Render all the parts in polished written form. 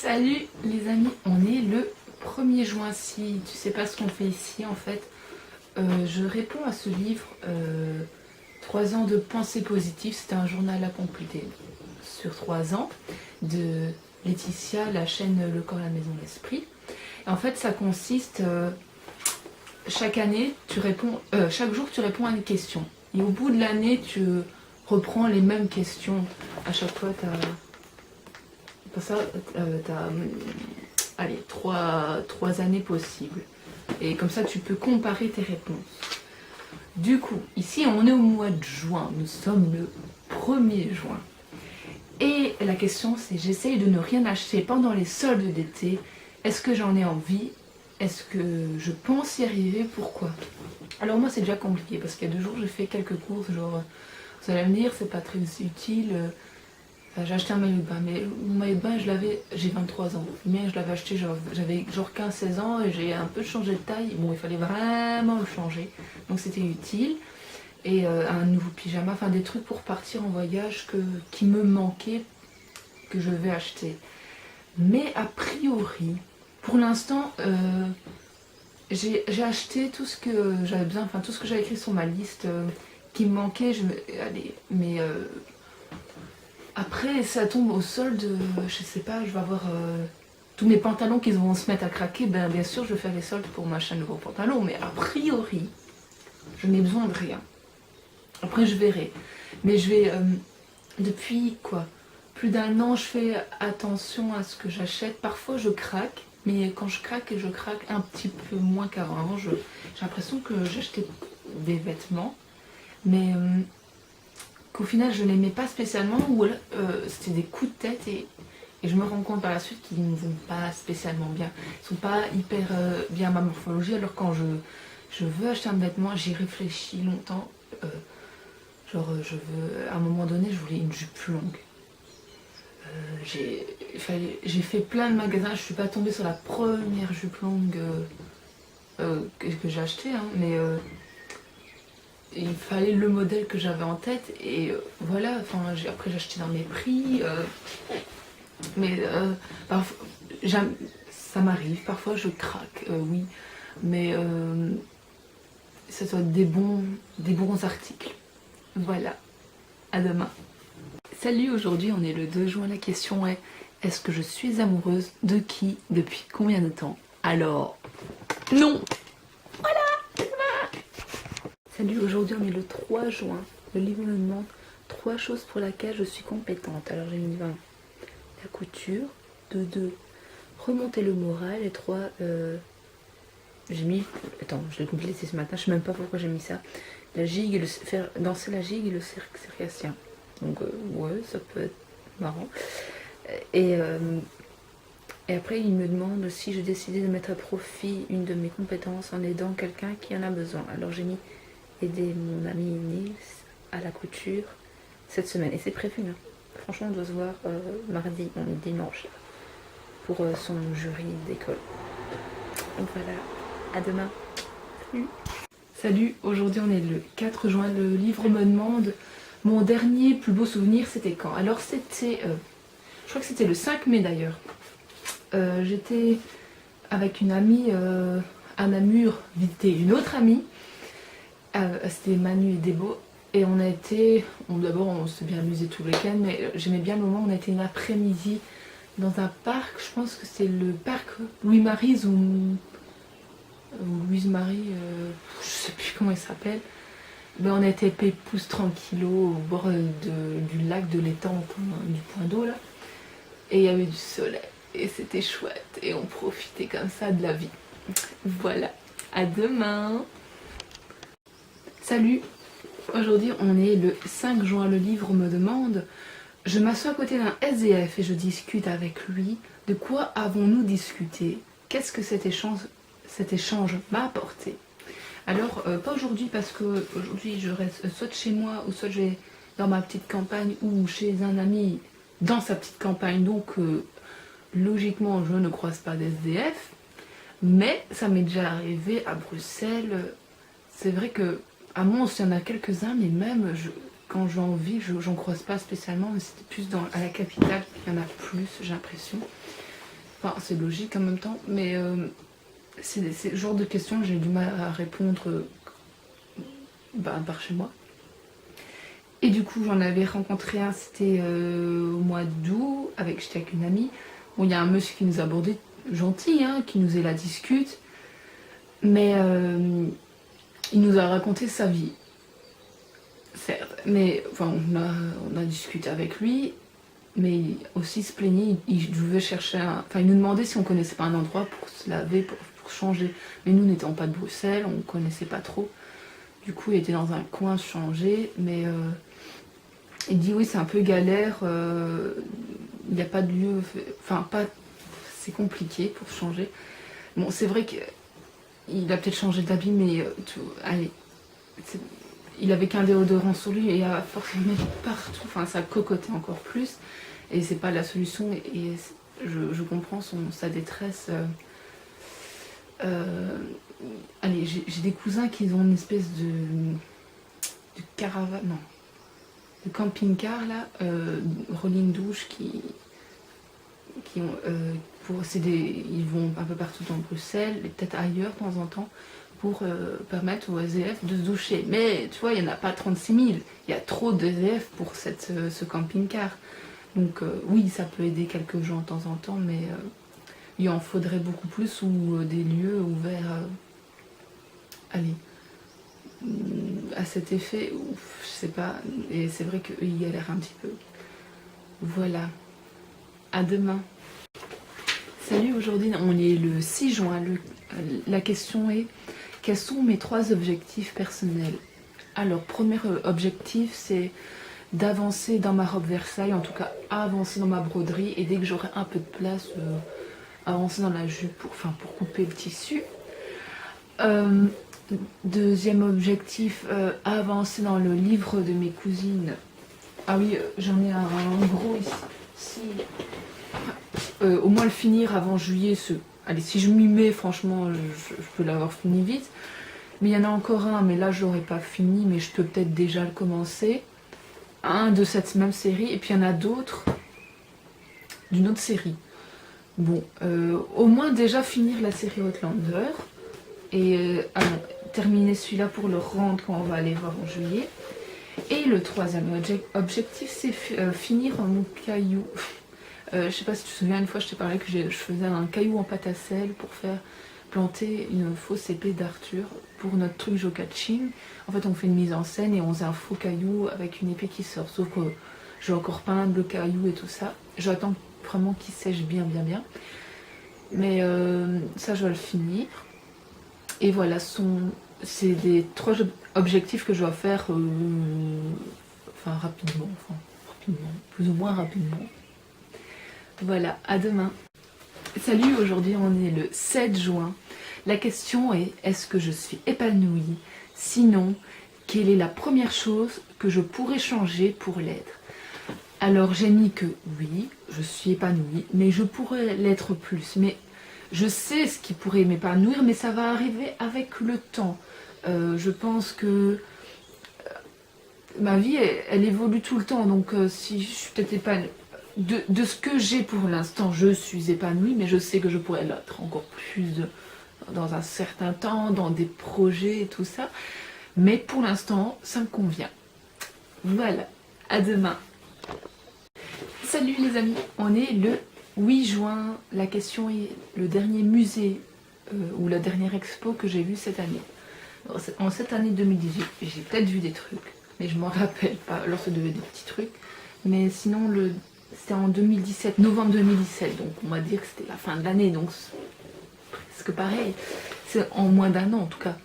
Salut les amis, on est le 1er juin. Si tu sais pas ce qu'on fait ici, en fait, je réponds à ce livre 3 ans de pensée positive. C'était un journal à compléter sur 3 ans de Laetitia, la chaîne Le Corps, la Maison, l'Esprit. En fait, ça consiste, chaque année, chaque jour, tu réponds à une question. Et au bout de l'année, tu reprends les mêmes questions. À chaque fois, tu as... Pour ça, allez, 3 années possibles. Et comme ça, tu peux comparer tes réponses. Du coup, ici, on est au mois de juin. Nous sommes le 1er juin. Et la question, c'est: j'essaye de ne rien acheter pendant les soldes d'été. Est-ce que j'en ai envie? Est-ce que je pense y arriver? Pourquoi? Alors moi, c'est déjà compliqué parce qu'il y a 2 jours, j'ai fait quelques courses. Genre, vous allez me dire, c'est pas très utile. J'ai acheté un maillot de bain, mais mon maillot de bain, j'ai 23 ans. Le mien, je l'avais acheté, j'avais genre 15-16 ans et j'ai un peu changé de taille. Bon, il fallait vraiment le changer, donc c'était utile. Et un nouveau pyjama, enfin des trucs pour partir en voyage qui me manquaient, que je vais acheter. Mais a priori, pour l'instant, j'ai acheté tout ce que j'avais besoin, enfin tout ce que j'avais écrit sur ma liste qui me manquait. Allez, mais... Après, ça tombe au solde, je sais pas, je vais avoir tous mes pantalons qui vont se mettre à craquer. Ben, bien sûr, je vais faire les soldes pour m'acheter un nouveau pantalon, mais a priori, je n'ai besoin de rien. Après, je verrai. Mais je vais, depuis quoi, plus d'1 an, je fais attention à ce que j'achète. Parfois, je craque, mais quand je craque un petit peu moins qu'avant. Avant, j'ai l'impression que j'achetais des vêtements, mais... qu'au final je n'aimais pas spécialement, ou c'était des coups de tête et je me rends compte par la suite qu'ils ne vont pas spécialement bien. Ils sont pas hyper bien à ma morphologie, alors quand je veux acheter un vêtement, j'y réfléchis longtemps. À un moment donné, je voulais une jupe longue. J'ai fait plein de magasins, je suis pas tombée sur la première jupe longue que j'ai achetée, hein, mais... il fallait le modèle que j'avais en tête et voilà, enfin après j'ai acheté dans mes prix, mais ça m'arrive, parfois je craque, oui, mais ça doit être des bons articles. Voilà, à demain. Salut, aujourd'hui on est le 2 juin, la question est: est-ce que je suis amoureuse? De qui? Depuis combien de temps? Alors, non! Salut, aujourd'hui on est le 3 juin. Le livre me demande 3 choses pour lesquelles je suis compétente. Alors j'ai mis 20. La couture. De 2. Remonter le moral. Et 3. J'ai mis... Attends, je l'ai complété ce matin. Je sais même pas pourquoi j'ai mis ça. La gigue et faire danser la gigue et le cercle circassien. Donc ouais, ça peut être marrant. Et après il me demande si j'ai décidé de mettre à profit une de mes compétences en aidant quelqu'un qui en a besoin. Alors j'ai mis aider mon ami Nils à la couture cette semaine. Et c'est prévu, hein. Franchement, on doit se voir mardi, dimanche, pour son jury d'école. Donc voilà, à demain. Salut. Salut, aujourd'hui on est le 4 juin. Le livre me demande mon dernier plus beau souvenir, c'était quand? Alors c'était, je crois que c'était le 5 mai d'ailleurs. J'étais avec une amie à Namur visiter une autre amie. C'était Manu et Debo et d'abord on s'est bien amusé tout le week-end, mais j'aimais bien le moment où on a été une après-midi dans un parc. Je pense que c'est le parc Louis-Mary's ou Louise-Marie, je sais plus comment il s'appelle. Ben, on a été pépouze tranquillo au bord du lac, de l'étang, du point d'eau là, et il y avait du soleil et c'était chouette et on profitait comme ça de la vie. Voilà, à demain. Salut, aujourd'hui on est le 5 juin, le livre me demande: je m'assois à côté d'un SDF et je discute avec lui. De quoi avons-nous discuté? Qu'est-ce que cet échange m'a apporté? Alors, pas aujourd'hui parce que aujourd'hui je reste soit chez moi ou soit je vais dans ma petite campagne ou chez un ami dans sa petite campagne, donc logiquement je ne croise pas d'SDF, mais ça m'est déjà arrivé à Bruxelles. C'est vrai que à Mons, il y en a quelques-uns, mais même quand j'en vis, j'en croise pas spécialement, mais c'était plus à la capitale, il y en a plus, j'ai l'impression. Enfin, c'est logique en même temps, mais c'est le genre de questions que j'ai du mal à répondre par chez moi. Et du coup, j'en avais rencontré un, c'était au mois d'août, j'étais avec une amie. Bon, il y a un monsieur qui nous a abordé, gentil, hein, qui nous est la discute, mais il nous a raconté sa vie. Certes, mais enfin, on a discuté avec lui, mais aussi se plaignait, il devait chercher enfin, il nous demandait si on connaissait pas un endroit pour se laver, pour changer. Mais nous n'étions pas de Bruxelles, on connaissait pas trop. Du coup, il était dans un coin changer, mais il dit oui, c'est un peu galère, il n'y a pas de lieu, enfin, pas, c'est compliqué pour changer. Bon, c'est vrai qu'il a peut-être changé d'habit, mais allez, il avait qu'un déodorant sur lui et à force de mettre partout, enfin, ça cocotait encore plus. Et c'est pas la solution, et je comprends sa détresse. Allez, j'ai des cousins qui ont une espèce de caravane, non, de camping-car là, rolling douche qui ont, ils vont un peu partout dans Bruxelles, et peut-être ailleurs de temps en temps, pour permettre aux SDF de se doucher. Mais tu vois, il n'y en a pas 36 000, il y a trop de SDF pour ce camping-car. Donc oui, ça peut aider quelques gens de temps en temps, mais il en faudrait beaucoup plus, ou des lieux ouverts, allez, à cet effet, je sais pas, et c'est vrai qu'il galère un petit peu. Voilà, à demain. Salut, aujourd'hui on est le 6 juin, la question est: quels sont mes 3 objectifs personnels? Alors, premier objectif, c'est d'avancer dans ma robe Versailles, en tout cas avancer dans ma broderie, et dès que j'aurai un peu de place, avancer dans la jupe pour couper le tissu. Deuxième objectif, avancer dans le livre de mes cousines. Ah oui, j'en ai un gros ici. Au moins le finir avant juillet. Allez, si je m'y mets, franchement, je peux l'avoir fini vite. Mais il y en a encore un, mais là je l'aurais pas fini, mais je peux peut-être déjà le commencer. Un de cette même série, et puis il y en a d'autres d'une autre série. Bon, au moins déjà finir la série Outlander, et terminer celui-là pour le rendre quand on va aller voir en juillet. Et le troisième objectif, c'est finir mon caillou. Je sais pas si tu te souviens, une fois je t'ai parlé que je faisais un caillou en pâte à sel pour faire planter une fausse épée d'Arthur pour notre truc Jokaching. En fait, on fait une mise en scène et on faisait un faux caillou avec une épée qui sort. Sauf que j'ai encore peindre le caillou et tout ça. J'attends vraiment qu'il sèche bien. Mais ça, je dois le finir. Et voilà, c'est les 3 objectifs que je dois faire rapidement, plus ou moins rapidement. Voilà, à demain. Salut, aujourd'hui on est le 7 juin. La question est: est-ce que je suis épanouie? Sinon, quelle est la première chose que je pourrais changer pour l'être? Alors j'ai mis que oui, je suis épanouie, mais je pourrais l'être plus. Mais je sais ce qui pourrait m'épanouir, mais ça va arriver avec le temps. Je pense que ma vie, elle évolue tout le temps, donc si je suis peut-être épanouie, de ce que j'ai pour l'instant, je suis épanouie, mais je sais que je pourrais l'être encore plus dans un certain temps, dans des projets et tout ça. Mais pour l'instant, ça me convient. Voilà, à demain. Salut les amis, on est le 8 juin. La question est: le dernier musée ou la dernière expo que j'ai vue cette année. En cette année 2018, j'ai peut-être vu des trucs, mais je m'en rappelle pas. Alors ça devait être des petits trucs. Mais sinon, c'était en 2017, novembre 2017, donc on va dire que c'était la fin de l'année, donc c'est presque pareil. C'est en moins d'un an en tout cas.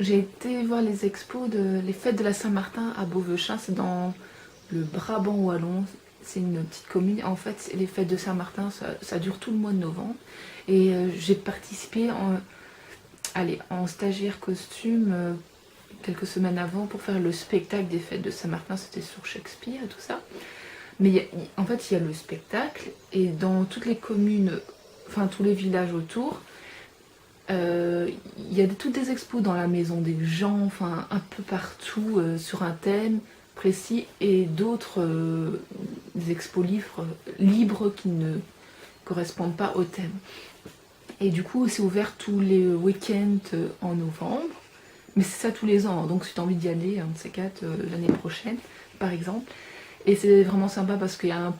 J'ai été voir les expos les fêtes de la Saint-Martin à Beauvechin, c'est dans le Brabant wallon. C'est une petite commune. En fait, les fêtes de Saint-Martin, ça dure tout le mois de novembre. Et j'ai participé en stagiaire costume quelques semaines avant pour faire le spectacle des fêtes de Saint-Martin. C'était sur Shakespeare et tout ça. Mais en fait, il y a le spectacle, et dans toutes les communes, enfin tous les villages autour, il y a toutes des expos dans la maison des gens, enfin un peu partout sur un thème précis, et d'autres des expos libres qui ne correspondent pas au thème. Et du coup, c'est ouvert tous les week-ends en novembre. Mais c'est ça tous les ans, donc si tu as envie d'y aller, un de ces quatre, l'année prochaine, par exemple. Et c'est vraiment sympa parce qu'il y a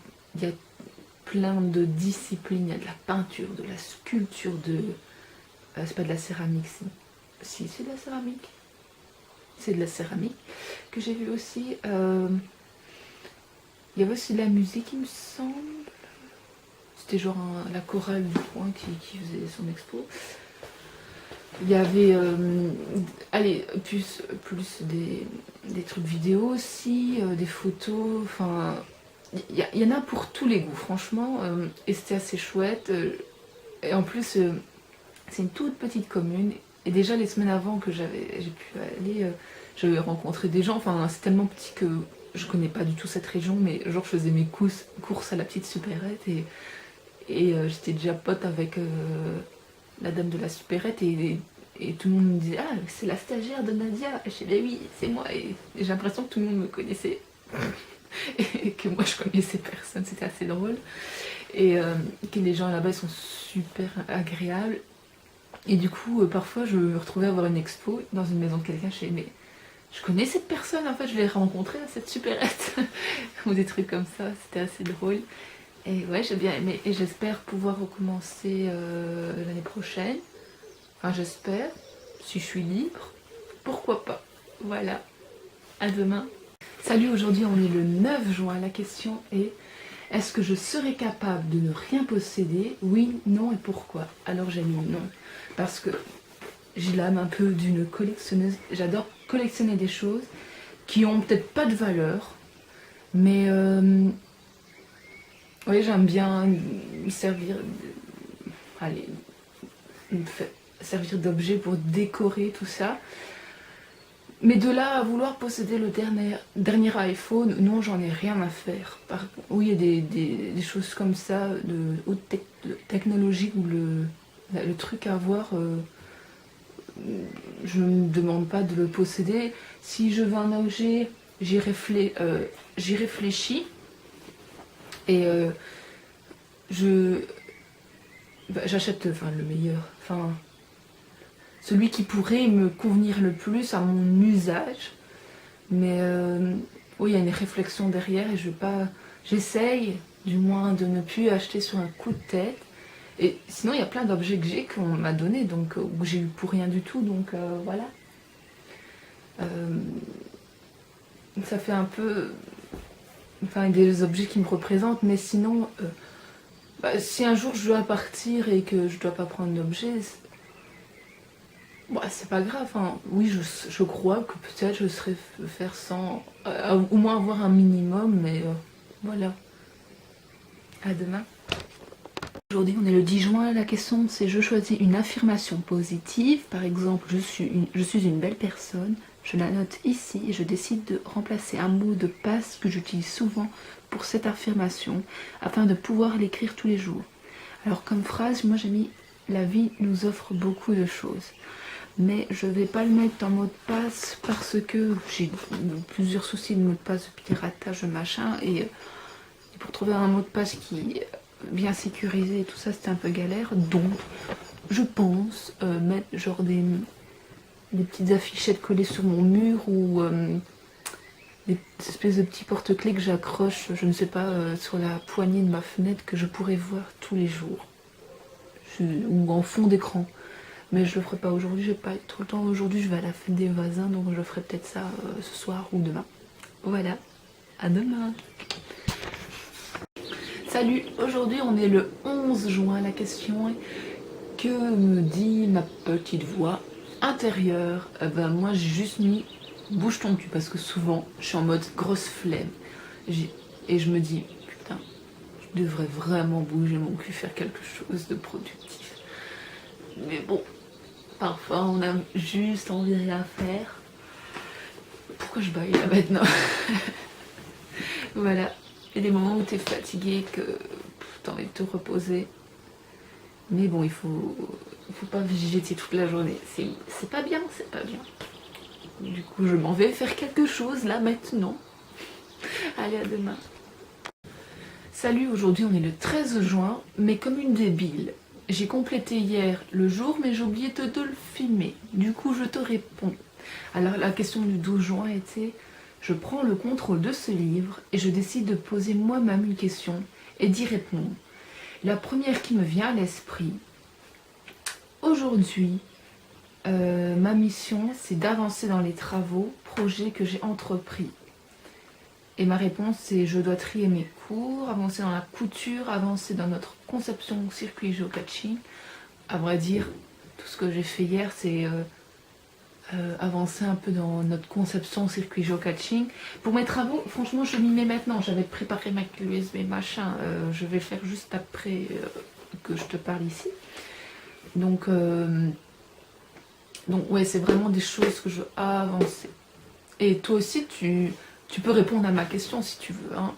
plein de disciplines. Il y a de la peinture, de la sculpture, c'est pas de la céramique, si c'est de la céramique. C'est de la céramique que j'ai vu aussi. Il y avait aussi de la musique, il me semble. C'était genre la chorale du coin qui faisait son expo. Il y avait plus des trucs vidéo aussi, des photos, enfin il y en a pour tous les goûts franchement, et c'était assez chouette. Et en plus c'est une toute petite commune, et déjà les semaines avant que j'ai pu aller, j'avais rencontré des gens, enfin c'est tellement petit que je connais pas du tout cette région, mais genre je faisais mes courses à la petite supérette, et j'étais déjà pote avec la dame de la supérette, et tout le monde me disait « Ah, c'est la stagiaire de Nadia !» Je disais « Oui, c'est moi !» Et j'ai l'impression que tout le monde me connaissait et que moi je connaissais personne, c'était assez drôle. Et que les gens là-bas sont super agréables. Et du coup, parfois je me retrouvais à voir une expo dans une maison de quelqu'un, je disais « Mais je connais cette personne, en fait, je l'ai rencontrée à cette supérette !» Ou des trucs comme ça, c'était assez drôle. Et ouais, j'ai bien aimé, et j'espère pouvoir recommencer l'année prochaine. Enfin, j'espère, si je suis libre, pourquoi pas. Voilà, à demain. Salut, aujourd'hui on est le 9 juin, la question est: est-ce que je serais capable de ne rien posséder? Oui, non et pourquoi? Alors j'ai mis non, parce que j'ai l'âme un peu d'une collectionneuse, j'adore collectionner des choses qui ont peut-être pas de valeur, mais oui, j'aime bien me servir, allez, servir d'objet pour décorer tout ça. Mais de là à vouloir posséder le dernier iPhone, non, j'en ai rien à faire. Oui, il y a des choses comme ça, de haute technologie, où le truc à avoir, je ne me demande pas de le posséder. Si je veux un objet, j'y réfléchis. Et j'achète le meilleur. Enfin, celui qui pourrait me convenir le plus à mon usage. Mais oui, il y a une réflexion derrière, et j'essaye du moins de ne plus acheter sur un coup de tête. Et sinon, il y a plein d'objets que j'ai qu'on m'a donné, donc où j'ai eu pour rien du tout, donc voilà. Ça fait un peu, enfin, des objets qui me représentent, mais sinon, si un jour je dois partir et que je dois pas prendre d'objet, c'est pas grave, hein. Oui, je crois que peut-être je serais faire sans, au moins avoir un minimum, mais voilà. À demain. Aujourd'hui, on est le 10 juin, la question c'est: je choisis une affirmation positive, par exemple je suis une belle personne, je la note ici et je décide de remplacer un mot de passe que j'utilise souvent pour cette affirmation afin de pouvoir l'écrire tous les jours. Alors comme phrase, moi j'ai mis: la vie nous offre beaucoup de choses. Mais je vais pas le mettre en mot de passe parce que j'ai plusieurs soucis de mot de passe, de piratage, machin, et pour trouver un mot de passe qui est bien sécurisé et tout ça, c'était un peu galère. Donc je pense mettre genre des petites affichettes collées sur mon mur, ou des espèces de petits porte-clés que j'accroche, je ne sais pas, sur la poignée de ma fenêtre, que je pourrais voir tous les jours, ou en fond d'écran. Mais je le ferai pas aujourd'hui, je vais pas être trop le temps. Aujourd'hui, je vais à la fête des voisins, donc je ferai peut-être ça ce soir ou demain. Voilà, à demain. Salut, aujourd'hui on est le 11 juin, la question est: que me dit ma petite voix intérieure? Moi j'ai juste mis bouge ton cul, parce que souvent je suis en mode grosse flemme. Et je me dis, putain, je devrais vraiment bouger mon cul, faire quelque chose de productif. Mais bon, parfois on a juste envie de rien faire. Pourquoi je baille là maintenant? Voilà, il y a des moments où tu es fatigué, que tu as envie de te reposer. Mais bon, il faut pas végéter toute la journée. C'est pas bien, c'est pas bien. Du coup, je m'en vais faire quelque chose là maintenant. Allez, à demain. Salut, aujourd'hui on est le 13 juin, mais comme une débile. J'ai complété hier le jour, mais j'ai oublié de le filmer. Du coup, je te réponds. Alors, la question du 12 juin était: je prends le contrôle de ce livre et je décide de poser moi-même une question et d'y répondre. La première qui me vient à l'esprit: aujourd'hui, ma mission, c'est d'avancer dans les travaux, projets que j'ai entrepris. Et ma réponse, c'est: je dois trier mes cours, avancer dans la couture, avancer dans notre conception circuit géocaching. À vrai dire, tout ce que j'ai fait hier, c'est avancer un peu dans notre conception circuit géocaching. Pour mes travaux, franchement, je m'y mets maintenant. J'avais préparé ma clé USB, machin. Je vais faire juste après que je te parle ici. Donc ouais, c'est vraiment des choses que je veux avancer. Et toi aussi, tu peux répondre à ma question si tu veux. Hein.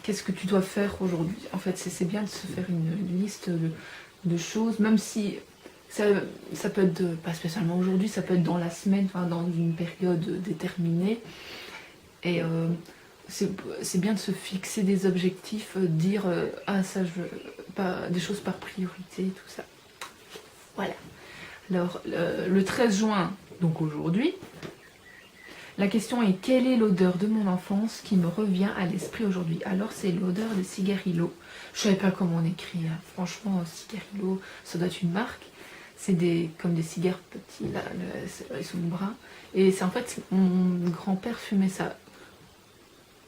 Qu'est-ce que tu dois faire aujourd'hui? En fait, c'est bien de se faire une liste de choses, même si ça peut être, pas spécialement aujourd'hui, ça peut être dans la semaine, enfin dans une période déterminée. Et c'est bien de se fixer des objectifs, dire ah ça je veux pas, des choses par priorité, tout ça. Voilà. Alors le 13 juin, donc aujourd'hui, la question est: quelle est l'odeur de mon enfance qui me revient à l'esprit aujourd'hui? Alors c'est l'odeur des cigarillos. Je savais pas comment on écrit, hein. Franchement, cigarillos, ça doit être une marque. C'est comme des cigares petits, là, ils sont bruns. Et c'est en fait, mon grand-père fumait ça.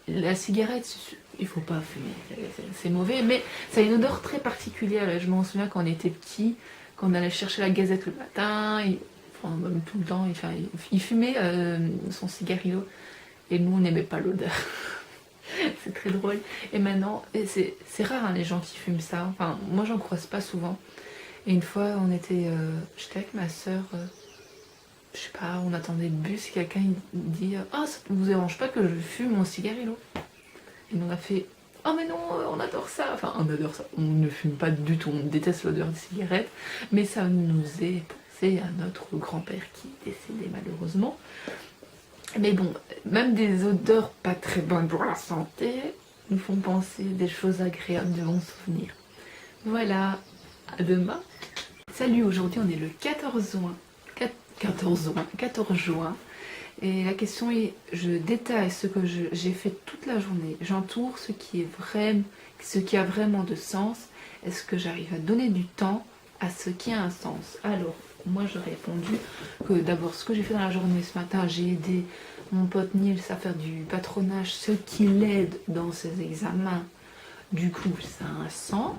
La cigarette, il faut pas fumer, c'est mauvais, mais ça a une odeur très particulière. Je m'en souviens quand on était petit, quand on allait chercher la gazette le matin, enfin, même tout le temps, il fumait son cigarillo, et nous on n'aimait pas l'odeur. C'est très drôle. Et maintenant, c'est rare hein, les gens qui fument ça. Enfin, moi j'en croise pas souvent. Et une fois, j'étais avec ma soeur, je sais pas, on attendait le bus, et quelqu'un il dit ah, ça ne vous dérange pas que je fume mon cigarillo? Et nous on a fait oh mais non, on adore ça. Enfin, on adore ça. On ne fume pas du tout, on déteste l'odeur des cigarettes, mais ça nous est pensé à notre grand-père qui est décédé malheureusement. Mais bon, même des odeurs pas très bonnes pour la santé nous font penser des choses agréables, de bons souvenirs. Voilà, à demain. Salut, aujourd'hui on est le 14 juin. 14 juin. Et la question est: je détaille ce que j'ai fait toute la journée. J'entoure ce qui a vraiment de sens. Est-ce que j'arrive à donner du temps à ce qui a un sens? Alors, moi j'ai répondu que d'abord, ce que j'ai fait dans la journée ce matin, j'ai aidé mon pote Nils à faire du patronage, ce qui l'aide dans ses examens. Du coup, ça a un sens.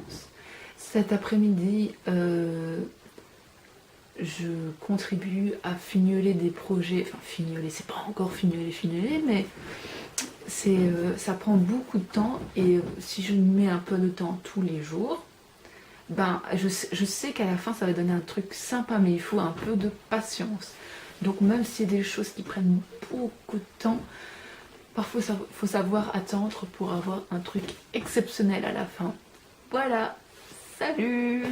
Cet après-midi, je contribue à fignoler des projets. Enfin, fignoler, c'est pas encore fignoler, mais ça prend beaucoup de temps. Et si je mets un peu de temps tous les jours, ben, je sais qu'à la fin, ça va donner un truc sympa, mais il faut un peu de patience. Donc, même si c'est des choses qui prennent beaucoup de temps, parfois, il faut savoir attendre pour avoir un truc exceptionnel à la fin. Voilà, salut!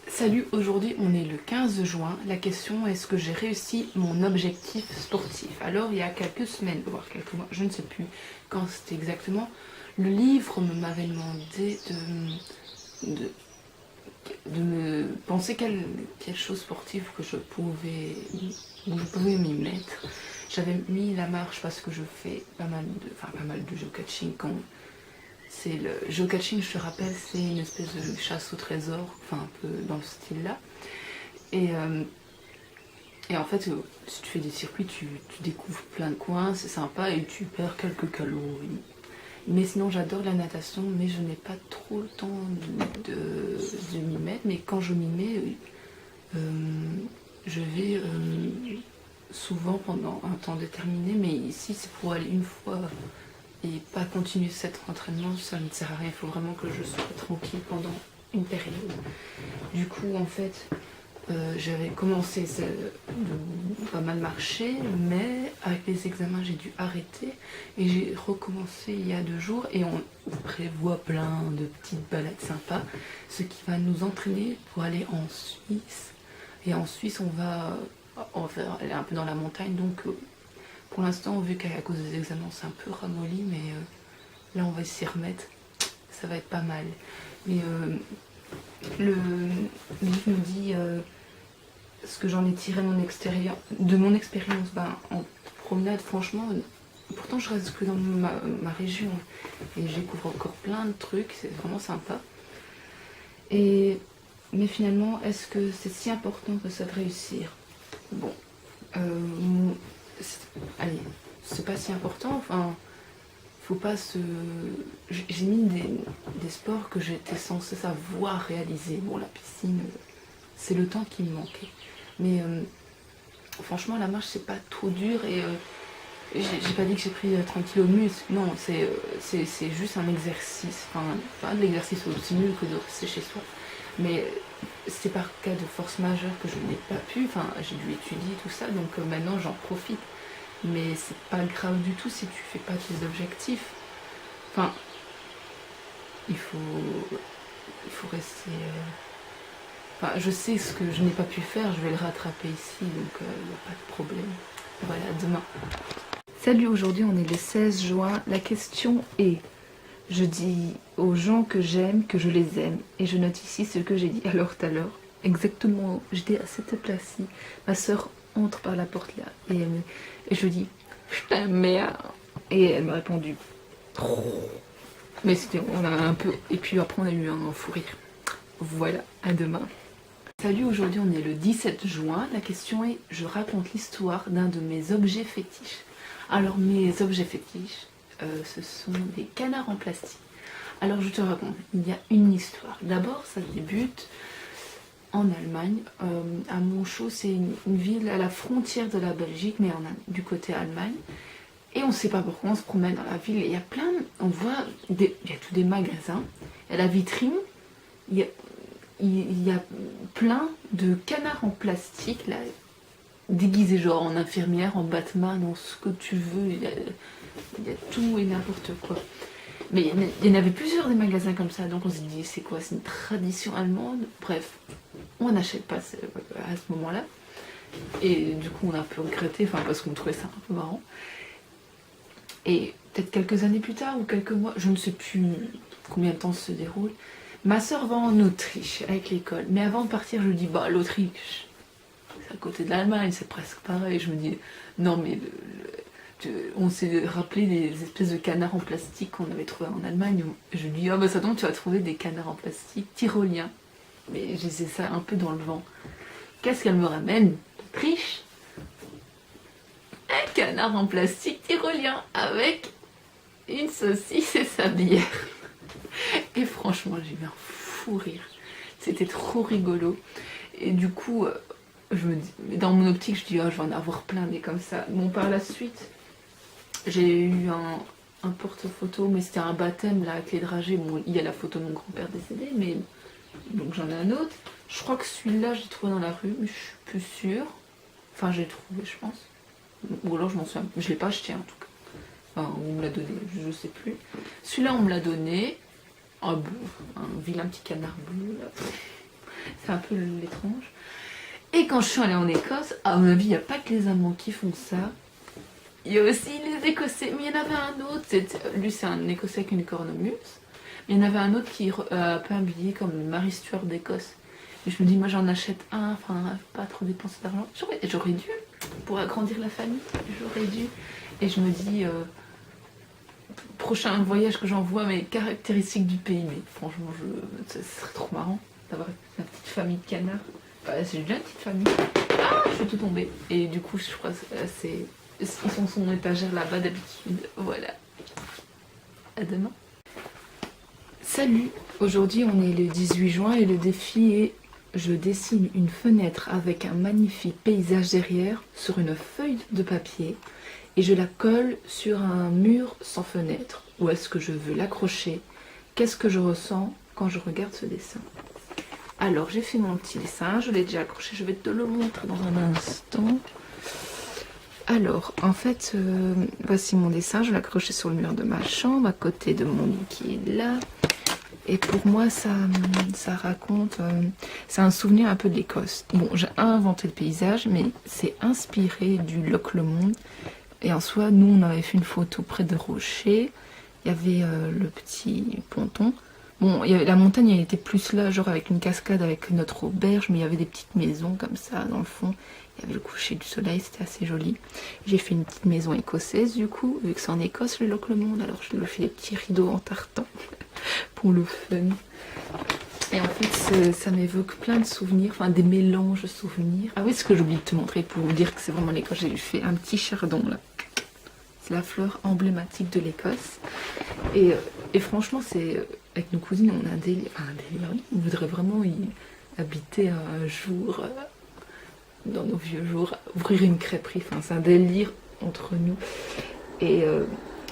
Salut, aujourd'hui on est le 15 juin. La question: est-ce que j'ai réussi mon objectif sportif? Alors il y a quelques semaines, voire quelques mois, je ne sais plus quand c'était exactement, le livre m'avait demandé de me penser quelle chose sportive que je pouvais m'y mettre. J'avais mis la marche parce que je fais pas mal de geocaching. C'est le geocaching, je te rappelle, c'est une espèce de chasse au trésor, enfin un peu dans ce style-là. Et en fait, si tu fais des circuits, tu découvres plein de coins, c'est sympa et tu perds quelques calories. Mais sinon, j'adore la natation, mais je n'ai pas trop le temps de m'y mettre. Mais quand je m'y mets, je vais souvent pendant un temps déterminé. Mais ici, c'est pour aller une fois et pas continuer cet entraînement, ça ne sert à rien. Il faut vraiment que je sois tranquille pendant une période. Du coup, en fait, j'avais commencé pas mal marcher, mais avec les examens, j'ai dû arrêter et j'ai recommencé il y a 2 jours. Et on prévoit plein de petites balades sympas, ce qui va nous entraîner pour aller en Suisse. Et en Suisse, on va aller un peu dans la montagne, donc Pour l'instant, vu qu'à cause des examens, c'est un peu ramolli, mais là, on va s'y remettre. Ça va être pas mal. Mais le livre me dit ce que j'en ai tiré de mon expérience en promenade, franchement. Pourtant, je reste que dans ma région et je découvre encore plein de trucs, c'est vraiment sympa. Mais finalement, est-ce que c'est si important que ça de réussir? Bon, allez, c'est pas si important, enfin, faut pas se... J'ai mis des sports que j'étais censée savoir réaliser. Bon, la piscine, c'est le temps qui me manquait. Mais franchement, la marche, c'est pas trop dur et j'ai pas dit que j'ai pris 30 kg de muscle. Non, c'est juste un exercice. Enfin, pas de l'exercice aussi nul que de rester chez soi. Mais c'est par cas de force majeure que je n'ai pas pu. Enfin, j'ai dû étudier tout ça, donc maintenant j'en profite. Mais c'est pas grave du tout si tu fais pas tes objectifs. Enfin, il faut rester... Enfin, je sais ce que je n'ai pas pu faire, je vais le rattraper ici, donc il n'y a pas de problème. Voilà, demain. Salut, aujourd'hui on est le 16 juin. La question est, je dis aux gens que j'aime que je les aime. Et je note ici ce que j'ai dit alors tout à l'heure. Exactement, j'étais à cette place-ci. Ma soeur entre par la porte là. Et je lui dis, je t'aime bien. Et elle m'a répondu, mais c'était, on a un peu... Et puis après on a eu un fou rire. Voilà, à demain. Salut, aujourd'hui on est le 17 juin. La question est, je raconte l'histoire d'un de mes objets fétiches. Alors mes objets fétiches, ce sont des canards en plastique. Alors je te raconte, il y a une histoire. D'abord ça débute en Allemagne, à Monchaux, c'est une ville à la frontière de la Belgique, mais du côté Allemagne. Et on ne sait pas pourquoi on se promène dans la ville et il y a plein, on voit, il y a tous des magasins, et à la vitrine, il y a plein de canards en plastique, là, déguisés genre en infirmière, en Batman, en ce que tu veux, il y a tout et n'importe quoi. Mais il y en avait plusieurs des magasins comme ça, donc on s'est dit c'est quoi, c'est une tradition allemande? Bref, on n'achète pas à ce moment-là. Et du coup on a un peu regretté, enfin parce qu'on trouvait ça un peu marrant. Et peut-être quelques années plus tard ou quelques mois, je ne sais plus combien de temps se déroule, ma soeur va en Autriche avec l'école. Mais avant de partir, je lui dis bah l'Autriche, c'est à côté de l'Allemagne, c'est presque pareil. Je me dis non mais on s'est rappelé des espèces de canards en plastique qu'on avait trouvé en Allemagne. Je lui dis, oh bah ça tombe, tu vas trouver des canards en plastique tyroliens. Mais j'ai ça un peu dans le vent. Qu'est-ce qu'elle me ramène? Triche. Un canard en plastique tyrolien avec une saucisse et sa bière. Et franchement, j'ai eu un fou rire. C'était trop rigolo. Et du coup, je me dis, dans mon optique, je dis, oh, je vais en avoir plein des comme ça. Bon, par la suite... J'ai eu un porte-photo, mais c'était un baptême là avec les dragées. Bon, il y a la photo de mon grand-père décédé, mais donc j'en ai un autre. Je crois que celui-là, je l'ai trouvé dans la rue, mais je suis plus sûre. Enfin, j'ai trouvé, je pense. Ou alors je m'en souviens. Je l'ai pas acheté en tout cas. Enfin, on me l'a donné, je sais plus. Celui-là, on me l'a donné. Un vilain petit canard bleu. C'est un peu l'étrange. Et quand je suis allée en Écosse, à mon avis, il n'y a pas que les Allemands qui font ça. Il y a aussi les Écossais, mais il y en avait un autre, lui c'est un Écossais avec une cornemuse, mais il y en avait un autre qui est un peu habillé comme Marie Stuart d'Écosse. Et je me dis, moi j'en achète un, enfin pas trop dépenser d'argent. J'aurais dû, pour agrandir la famille, j'aurais dû. Et je me dis, prochain voyage que j'envoie, mes caractéristiques du pays, mais franchement, ce serait trop marrant d'avoir une petite famille de canards. Enfin, c'est déjà une petite famille. Ah, je suis tout tombée. Et du coup, je crois que c'est... Ils sont sur mon étagère là-bas d'habitude. Voilà. À demain. Salut. Aujourd'hui, on est le 18 juin et le défi est... Je dessine une fenêtre avec un magnifique paysage derrière sur une feuille de papier et je la colle sur un mur sans fenêtre. Où est-ce que je veux l'accrocher? Qu'est-ce que je ressens quand je regarde ce dessin? Alors, j'ai fait mon petit dessin. Je l'ai déjà accroché. Je vais te le montrer dans un instant. Alors, en fait, voici mon dessin, je l'ai accroché sur le mur de ma chambre, à côté de mon lit qui est là. Et pour moi, ça raconte, c'est un souvenir un peu de l'Écosse. Bon, j'ai inventé le paysage, mais c'est inspiré du Loch Lomond, Et en soi, nous, on avait fait une photo près de rochers. Il y avait le petit ponton. Bon, la montagne, elle était plus là, genre avec une cascade, avec notre auberge, mais il y avait des petites maisons comme ça dans le fond. Il y avait le coucher du soleil, c'était assez joli. J'ai fait une petite maison écossaise du coup, vu que c'est en Écosse le Loch Lomond, alors je lui ai fait des petits rideaux en tartan pour le fun. Et en fait, ça m'évoque plein de souvenirs, enfin des mélanges de souvenirs. Ah oui, ce que j'ai oublié de te montrer pour vous dire que c'est vraiment l'Écosse, j'ai lui fait un petit chardon là. C'est la fleur emblématique de l'Écosse. Et franchement, c'est avec nos cousines, on a un délire, oui, on voudrait vraiment y habiter un jour, dans nos vieux jours, ouvrir une crêperie, enfin c'est un délire entre nous. Et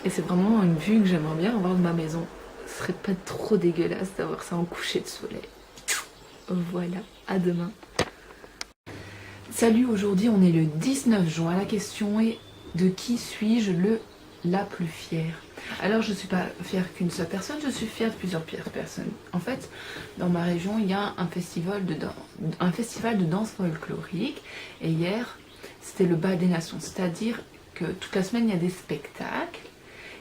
c'est vraiment une vue que j'aimerais bien avoir de ma maison. Ce serait pas trop dégueulasse d'avoir ça en coucher de soleil. Voilà, à demain. Salut, aujourd'hui on est le 19 juin. La question est: de qui suis-je la plus fière? Alors je ne suis pas fière qu'une seule personne, je suis fière de plusieurs personnes. En fait, dans ma région, il y a un festival de danse folklorique. Et hier, c'était le bal des nations. C'est-à-dire que toute la semaine, il y a des spectacles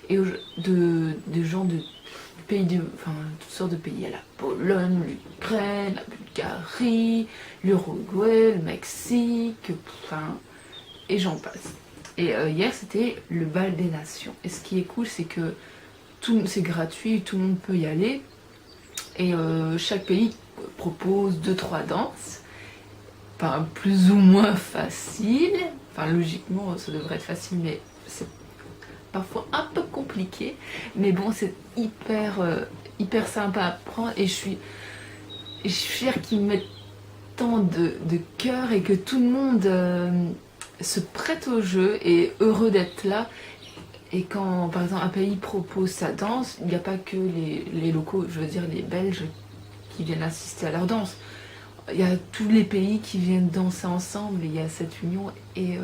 et de gens de pays, enfin toutes sortes de pays. Il y a la Pologne, l'Ukraine, la Bulgarie, l'Uruguay, le Mexique, enfin, et j'en passe. Et hier, c'était le bal des nations. Et ce qui est cool, c'est que c'est gratuit, tout le monde peut y aller. Et chaque pays propose 2-3 danses, enfin, plus ou moins faciles. Enfin, logiquement, ça devrait être facile, mais c'est parfois un peu compliqué. Mais bon, c'est hyper sympa à apprendre. Et je suis fière qu'ils mettent tant de cœur et que tout le monde se prête au jeu et heureux d'être là. Et quand par exemple un pays propose sa danse, il n'y a pas que les locaux, je veux dire les Belges, qui viennent assister à leur danse. Il y a tous les pays qui viennent danser ensemble et il y a cette union. Et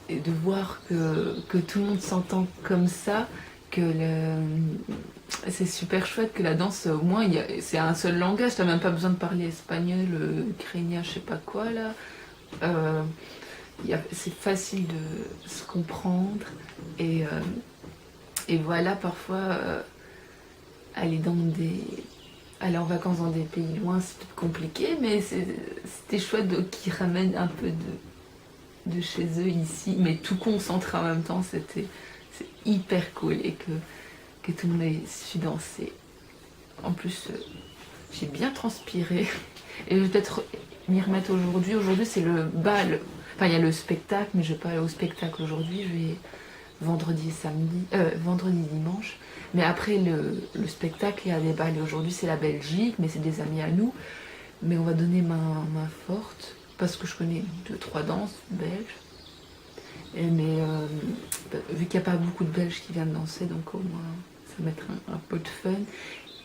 de voir que tout le monde s'entend comme ça, c'est super chouette que la danse, au moins c'est un seul langage, t'as même pas besoin de parler espagnol, ukrainien, je sais pas quoi là. C'est facile de se comprendre et voilà, parfois aller en vacances dans des pays loin, c'est peut-être compliqué, mais c'était chouette qu'ils ramènent un peu de chez eux ici, mais tout concentré en même temps. C'est hyper cool et que tout le monde ait su danser. En plus, j'ai bien transpiré et je vais peut-être m'y remettre aujourd'hui. Aujourd'hui, c'est le bal. Enfin, il y a le spectacle, mais je vais pas aller au spectacle aujourd'hui. Je vais vendredi, dimanche. Mais après le spectacle, il y a des balles. Aujourd'hui, c'est la Belgique, mais c'est des amis à nous. Mais on va donner main forte parce que je connais 2-3 danses belges. Mais vu qu'il n'y a pas beaucoup de Belges qui viennent danser, donc au moins ça va mettre un peu de fun.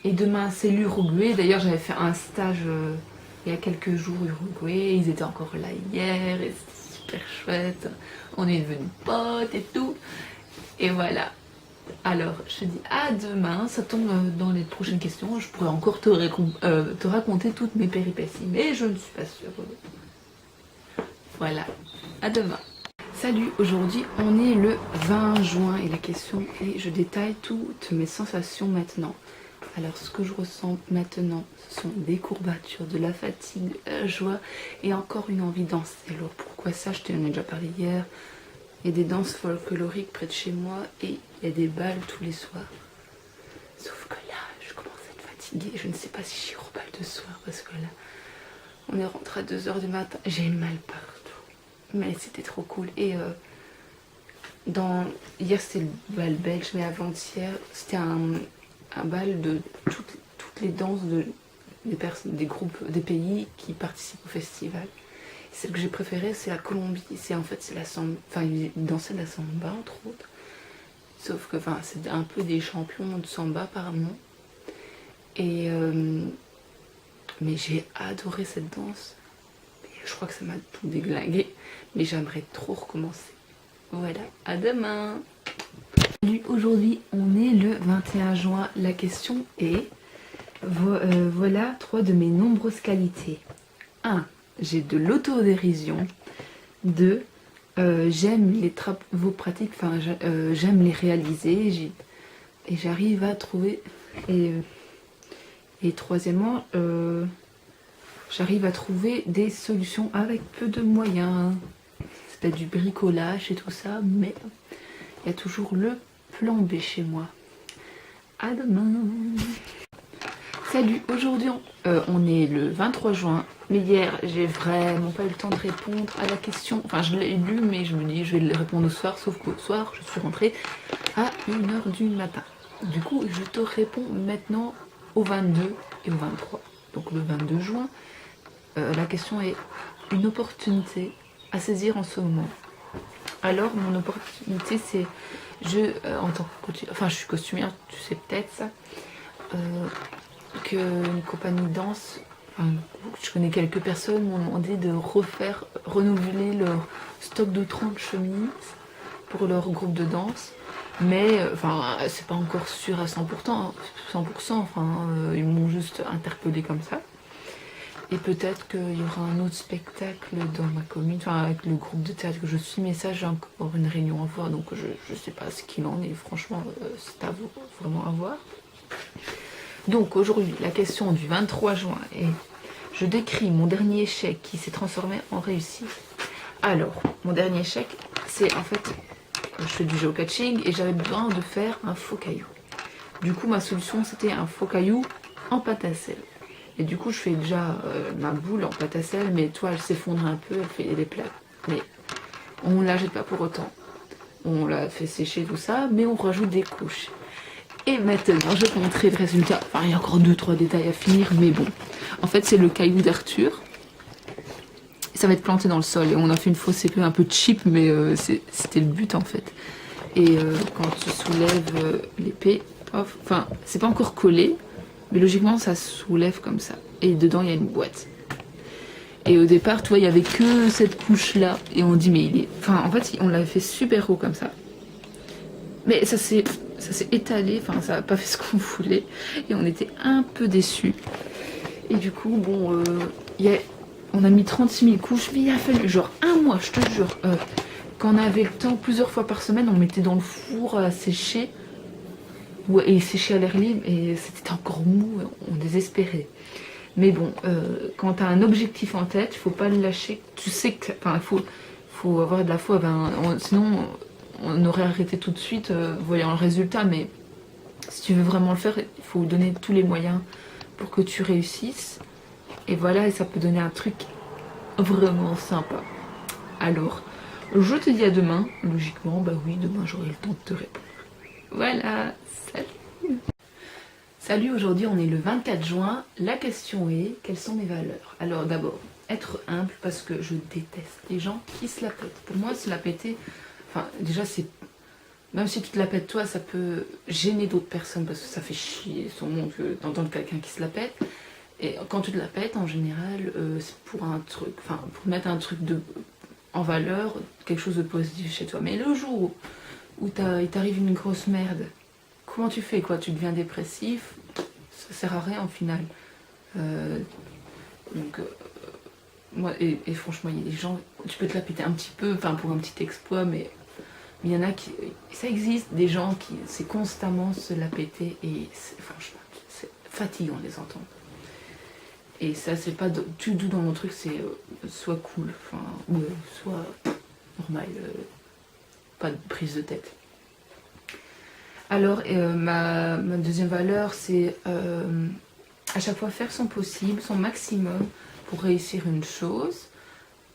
Et demain, c'est l'Uruguay. D'ailleurs, j'avais fait un stage il y a quelques jours Uruguay. Ils étaient encore là hier et c'était super chouette. On est devenus potes et tout. Et voilà. Alors, je te dis à demain. Ça tombe dans les prochaines questions. Je pourrais encore te raconter toutes mes péripéties, mais je ne suis pas sûre. Voilà. À demain. Salut, aujourd'hui on est le 20 juin et la question est: je détaille toutes mes sensations maintenant. Alors ce que je ressens maintenant, ce sont des courbatures, de la fatigue, de la joie et encore une envie de danser. Alors pourquoi ça? Je t'en ai déjà parlé hier. Il y a des danses folkloriques près de chez moi et il y a des balles tous les soirs. Sauf que là, je commence à être fatiguée. Je ne sais pas si j'irai au bal de soir parce que là, on est rentré à 2 h du matin. J'ai mal partout. Mais c'était trop cool. Et hier c'était le bal belge, mais avant-hier c'était un bal de toutes les danses des groupes, des pays qui participent au festival. Celle que j'ai préférée, c'est la Colombie. C'est la samba. Enfin, ils dansaient de la samba entre autres. Sauf que c'est un peu des champions de samba apparemment. Et mais j'ai adoré cette danse. Je crois que ça m'a tout déglingué, mais j'aimerais trop recommencer. Voilà, à demain. Salut, aujourd'hui on est le 21 juin. La question est: voilà 3 de mes nombreuses qualités. 1. J'ai de l'autodérision. 2. j'aime les travaux pratiques, enfin j'aime les réaliser et j'arrive à trouver... Et troisièmement, j'arrive à trouver des solutions avec peu de moyens. C'est peut-être du bricolage et tout ça, mais il y a toujours le plan B chez moi. À demain. Salut, aujourd'hui on est le 23 juin, mais hier j'ai vraiment pas eu le temps de répondre à la question. Enfin je l'ai lu mais je me dis je vais le répondre au soir, sauf qu'au soir je suis rentrée à 1h du matin. Du coup je te réponds maintenant au 22 et au 23. Donc le 22 juin, la question est une opportunité à saisir en ce moment. Alors mon opportunité c'est, en tant que costumière, enfin je suis costumière, tu sais peut-être ça, qu'une compagnie de danse, enfin, je connais quelques personnes m'ont demandé de renouveler leur stock de 30 chemises pour leur groupe de danse. Mais enfin c'est pas encore sûr à 100%, ils m'ont juste interpellé comme ça. Et peut-être qu'il y aura un autre spectacle dans ma commune, enfin avec le groupe de théâtre que je suis, mais ça j'ai encore une réunion à voir, donc je sais pas ce qu'il en est, franchement c'est à vous, vraiment à voir. Donc aujourd'hui la question du 23 juin est: je décris mon dernier échec qui s'est transformé en réussite. Alors mon dernier échec c'est en fait, je fais du géocaching et j'avais besoin de faire un faux caillou. Du coup ma solution c'était un faux caillou en pâte à sel. Et du coup je fais déjà ma boule en pâte à sel, mais toi elle s'effondre un peu, elle fait des plaques. Mais on ne la jette pas pour autant. On la fait sécher tout ça, mais on rajoute des couches. Et maintenant je vais te montrer le résultat. Enfin il y a encore 2-3 détails à finir, mais bon. En fait c'est le caillou d'Arthur. Ça va être planté dans le sol et on a fait une fausse épée un peu cheap, mais c'était le but en fait. Et quand tu soulèves l'épée, enfin c'est pas encore collé, mais logiquement ça se soulève comme ça. Et dedans il y a une boîte. Et au départ, tu vois, il y avait que cette couche là, et on dit mais il est, enfin en fait on l'avait fait super haut comme ça. Mais ça s'est étalé, enfin ça n'a pas fait ce qu'on voulait, et on était un peu déçus. Et du coup bon, on a mis 36 000 couches, mais il a fallu genre un mois, je te jure. Quand on avait le temps, plusieurs fois par semaine, on mettait dans le four à sécher, et sécher à l'air libre, et c'était encore mou, on désespérait. Mais bon, quand tu as un objectif en tête, il faut pas le lâcher. Tu sais que, enfin, faut avoir de la foi. Sinon, on aurait arrêté tout de suite, voyant le résultat. Mais si tu veux vraiment le faire, il faut donner tous les moyens pour que tu réussisses. Et voilà, et ça peut donner un truc vraiment sympa. Alors, je te dis à demain. Logiquement, bah oui, demain j'aurai le temps de te répondre. Voilà, salut. Salut, aujourd'hui on est le 24 juin. La question est, quelles sont mes valeurs? Alors d'abord, être humble, parce que je déteste les gens qui se la pètent. Pour moi, se la péter, enfin déjà c'est... Même si tu te la pètes toi, ça peut gêner d'autres personnes, parce que ça fait chier son monde d'entendre quelqu'un qui se la pète. Et quand tu te la pètes, en général, c'est pour un truc, enfin pour mettre un truc en valeur, quelque chose de positif chez toi. Mais le jour où il t'arrive une grosse merde, comment tu fais quoi? Tu deviens dépressif, ça sert à rien au final. Moi, et franchement, il y a des gens, tu peux te la péter un petit peu, enfin pour un petit exploit, mais il y en a qui, ça existe, des gens qui, c'est constamment se la péter, et franchement, c'est fatigant de les entendre. Et ça, c'est pas du tout dans mon truc, c'est soit cool, enfin, ou soit normal, pas de prise de tête. Alors, ma deuxième valeur, c'est à chaque fois faire son possible, son maximum pour réussir une chose.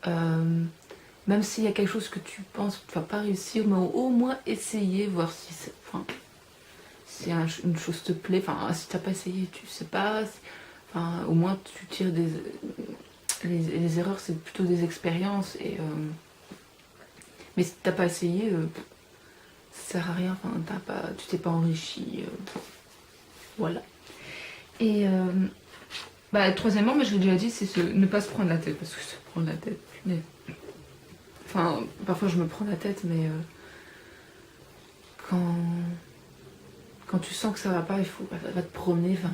Même s'il y a quelque chose que tu penses que tu vas pas réussir, mais au moins essayer, voir si une chose te plaît. Enfin, si tu n'as pas essayé, tu sais pas. Enfin, au moins, tu tires les erreurs, c'est plutôt des expériences. Mais si tu n'as pas essayé... ça sert à rien, enfin, tu t'es pas enrichi, voilà. Et troisièmement, mais je l'ai déjà dit, c'est ne pas se prendre la tête, parce que se prendre la tête, enfin, parfois je me prends la tête, mais quand tu sens que ça va pas, il faut va te promener, enfin,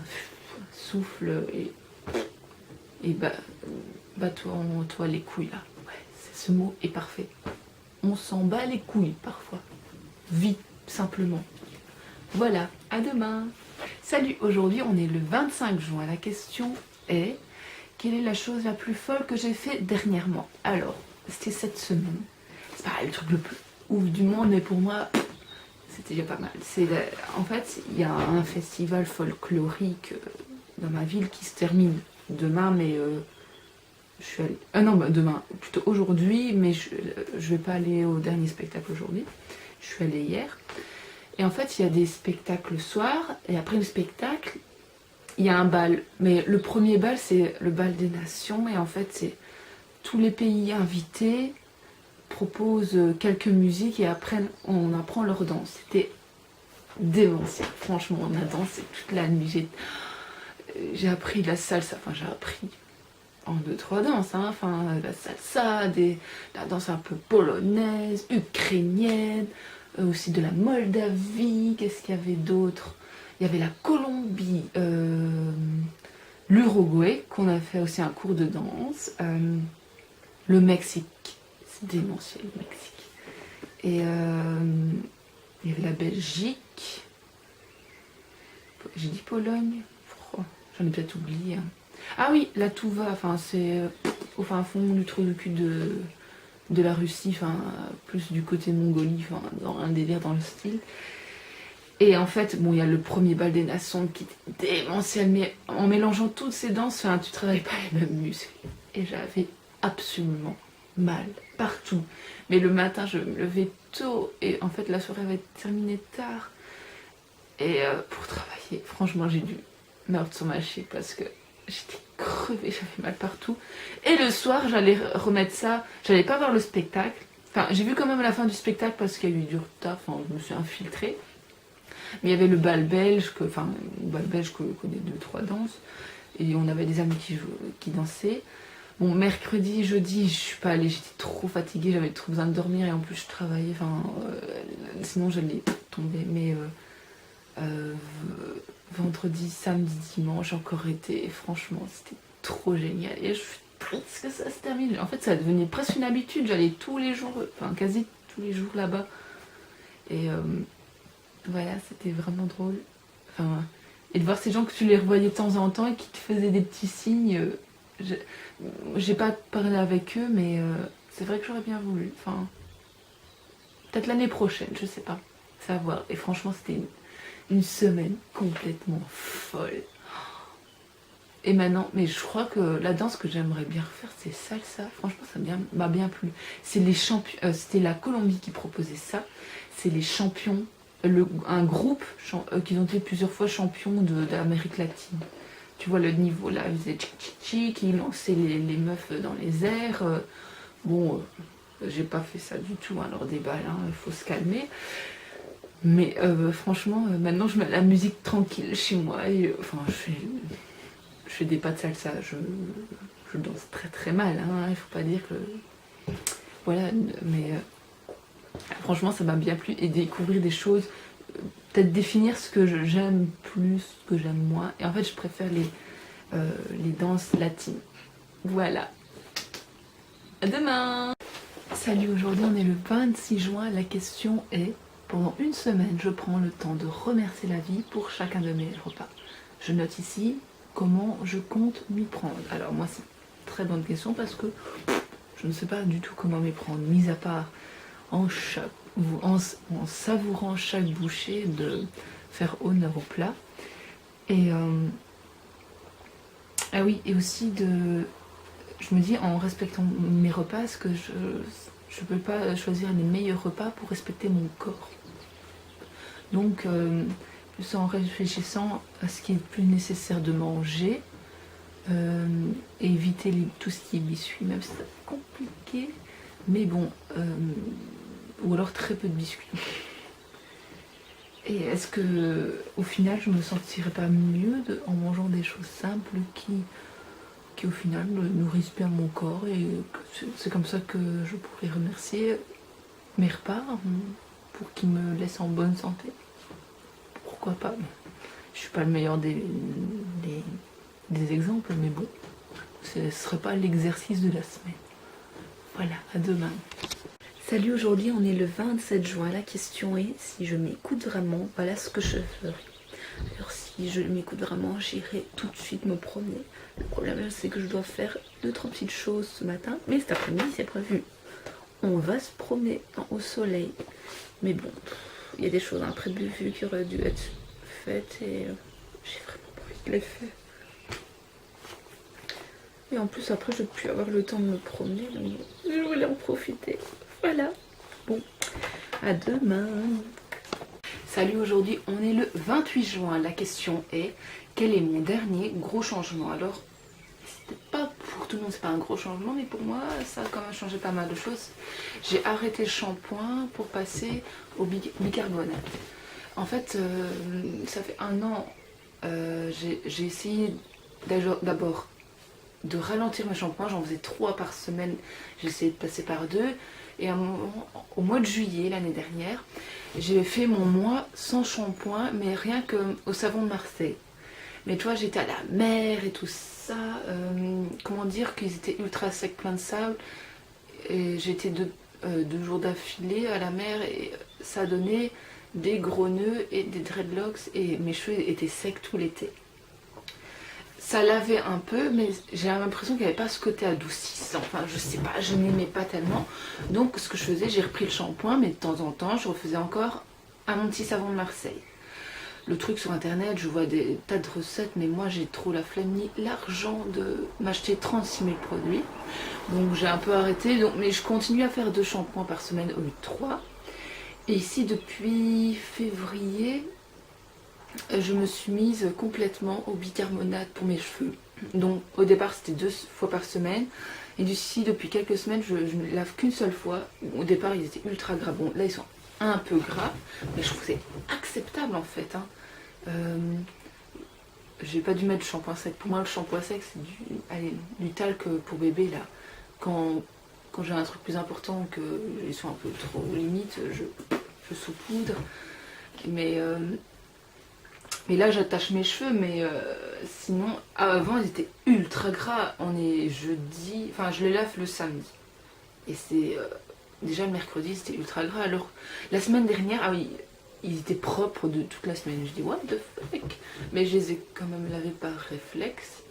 souffle et bats-toi en toi les couilles là. Ouais, ce mot est parfait. on s'en bat les couilles parfois. Vite, simplement. Voilà, à demain. Salut, aujourd'hui on est le 25 juin. La question est, quelle est la chose la plus folle que j'ai fait dernièrement? Alors, c'était cette semaine. C'est pas le truc le plus ouf du monde, mais pour moi, c'était déjà pas mal. En fait, il y a un festival folklorique dans ma ville qui se termine demain, mais je suis allée... non, bah, demain, plutôt aujourd'hui, mais je vais pas aller au dernier spectacle aujourd'hui. Je suis allée hier. Et en fait, il y a des spectacles le soir, et après le spectacle, il y a un bal. Mais le premier bal, c'est le bal des nations, et en fait, c'est tous les pays invités proposent quelques musiques, et après, on apprend leur danse. C'était démentiel. Franchement, on a dansé toute la nuit. J'ai appris la salsa, enfin j'ai appris en 2-3 danses, hein, enfin la salsa, la danse un peu polonaise, ukrainienne, aussi de la Moldavie, qu'est-ce qu'il y avait d'autre? Il y avait la Colombie, l'Uruguay, qu'on a fait aussi un cours de danse, le Mexique, c'est démentiel le Mexique, et il y avait la Belgique, j'ai dit Pologne, oh, j'en ai peut-être oublié. Hein. Ah oui, la Touva, enfin c'est au fin fond du trou de cul de la Russie, enfin plus du côté Mongolie, enfin dans un délire dans le style. Et en fait, bon, il y a le premier bal des nations qui était démentiel, mais en mélangeant toutes ces danses, enfin, tu travailles pas les mêmes muscles. Et j'avais absolument mal partout. Mais le matin, je me levais tôt, et en fait, la soirée avait terminé tard. Et pour travailler, franchement, j'ai dû meurtre sur ma chic parce que j'étais crevée, j'avais mal partout. Et le soir, j'allais remettre ça, j'allais pas voir le spectacle. Enfin, j'ai vu quand même la fin du spectacle parce qu'il y a eu du retard, enfin, je me suis infiltrée. Mais il y avait le bal belge, le bal belge que connaît 2-3 danses. Et on avait des amis qui dansaient. Bon, mercredi, jeudi, je suis pas allée, j'étais trop fatiguée, j'avais trop besoin de dormir et en plus je travaillais, enfin, sinon j'allais tomber. Mais vendredi, samedi, dimanche, encore été, et franchement, c'était trop génial. Et je suis triste que ça se termine. En fait, ça devenait presque une habitude, j'allais tous les jours, enfin quasi tous les jours là-bas. Et voilà, c'était vraiment drôle. Enfin, et de voir ces gens que tu les revoyais de temps en temps et qui te faisaient des petits signes. J'ai pas parlé avec eux, mais c'est vrai que j'aurais bien voulu. Enfin, peut-être l'année prochaine, je sais pas. C'est à voir. Et franchement, c'était une semaine complètement folle. Et maintenant, mais je crois que la danse que j'aimerais bien refaire, c'est salsa. Franchement, ça m'a bien plu. C'est les champions, c'était la Colombie qui proposait ça. C'est les champions, un groupe qui ont été plusieurs fois champions d'Amérique latine. Tu vois le niveau là, ils faisaient tchik-tchik, ils lançaient les meufs dans les airs. Bon, j'ai pas fait ça du tout, hein, leur débat, hein, il faut se calmer. Mais franchement, maintenant je mets la musique tranquille chez moi. Et, enfin, je fais des pas de salsa, je danse très très mal, hein, il faut pas dire que... Voilà, mais franchement ça m'a bien plu et découvrir des choses, peut-être définir ce que j'aime plus, ce que j'aime moins. Et en fait je préfère les danses latines. Voilà. À demain. Salut, aujourd'hui on est le 26 juin, la question est... Pendant une semaine, je prends le temps de remercier la vie pour chacun de mes repas. Je note ici comment je compte m'y prendre. Alors moi, c'est une très bonne question parce que je ne sais pas du tout comment m'y prendre, mis à part en savourant chaque bouchée, de faire honneur au plat. Et ah oui, et aussi je me dis en respectant mes repas, parce que je ne peux pas choisir les meilleurs repas pour respecter mon corps. Donc, en réfléchissant à ce qui est le plus nécessaire de manger, et éviter tout ce qui est biscuits, même si c'est compliqué, mais bon, ou alors très peu de biscuits. Et est-ce que, au final, je me sentirais pas mieux en mangeant des choses simples qui au final nourrissent bien mon corps, et c'est comme ça que je pourrais remercier mes repas pour qu'ils me laissent en bonne santé. Pourquoi pas? Je suis pas le meilleur des exemples, mais bon, ce serait pas l'exercice de la semaine. Voilà, à demain. Salut, aujourd'hui on est le 27 juin. La question est si je m'écoute vraiment, voilà ce que je ferai. Alors si je m'écoute vraiment, j'irai tout de suite me promener. Le problème c'est que je dois faire 2-3 petites choses ce matin, mais cet après-midi c'est prévu. On va se promener au soleil. Mais bon, il y a des choses imprévues qui auraient dû être faites et j'ai vraiment pas envie de les faire. Et en plus après je ne vais plus avoir le temps de me promener, donc je voulais en profiter. Voilà. Bon, à demain. Salut, aujourd'hui on est le 28 juin. La question est, quel est mon dernier gros changement? Alors, c'était pas pour tout le monde, c'est pas un gros changement, mais pour moi ça a quand même changé pas mal de choses. J'ai arrêté le shampoing pour passer au bicarbonate. En fait, ça fait un an, j'ai essayé d'abord de ralentir mes shampoings, j'en faisais 3 par semaine, j'ai essayé de passer par 2. Et à un moment, au mois de juillet l'année dernière, j'ai fait mon mois sans shampoing, mais rien qu'au savon de Marseille. Mais tu vois, j'étais à la mer et tout ça, comment dire, qu'ils étaient ultra secs, plein de sable. Et j'étais 2 jours d'affilée à la mer et ça donnait des gros nœuds et des dreadlocks et mes cheveux étaient secs tout l'été. Ça lavait un peu, mais j'ai l'impression qu'il n'y avait pas ce côté adoucissant. Enfin, je sais pas, je n'aimais pas tellement. Donc, ce que je faisais, j'ai repris le shampoing, mais de temps en temps, je refaisais encore à mon petit savon de Marseille. Le truc sur internet, je vois des tas de recettes, mais moi, j'ai trop la flemme ni l'argent de m'acheter 36 000 produits. Donc, j'ai un peu arrêté. Donc, mais je continue à faire 2 shampoings par semaine au lieu de 3. Et ici, depuis février, je me suis mise complètement au bicarbonate pour mes cheveux. Donc au départ c'était 2 fois par semaine. Et d'ici depuis quelques semaines je ne lave qu'une seule fois. Au départ ils étaient ultra gras. Bon là ils sont un peu gras. Mais je trouve que c'est acceptable en fait. J'ai pas dû mettre du shampoing sec. Pour moi le shampoing sec c'est du talc pour bébé là. Quand j'ai un truc plus important que ils sont un peu trop limite, je saupoudre. Mais là j'attache mes cheveux, mais sinon avant ils étaient ultra gras. On est jeudi, enfin je les lave le samedi. Et c'est déjà le mercredi c'était ultra gras. Alors la semaine dernière, ah oui, ils étaient propres de toute la semaine. Je dis what the fuck. Mais je les ai quand même lavés par réflexe.